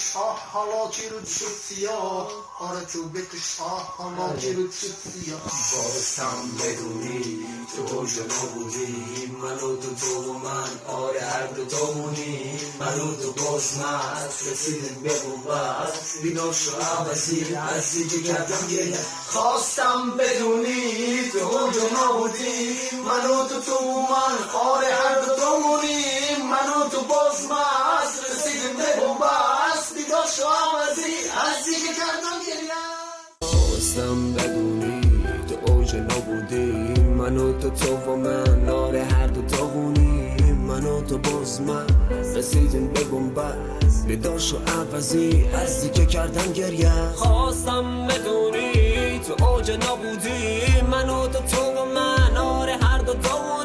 بکش حالا چی رو شد سیاه آره تو بکش حالا چی رو شد سیاه باستم بدونی تو اوج نبودی من و تو و من آره هر دو تامونی من و تو باز مست رسیدیم به بوبست بیدار شو عوضی عزی که کردم گریه خواستم بدونی تو اوج نبودی من و تو و من آره هر دو تامونی من و تو باز مست رسیدیم به بوبست بیدار شو عوضی عزی که کردم گریه خواستم بدونی تو اوج نبودی من و تو و من آره هر دو تاونی من و تو باز من رسیدیم به بنبست بیدار شو عوضی عزی که کردم گریه خواستم بدونی تو اوج نبودی من و تو و من آره هر دو تاونی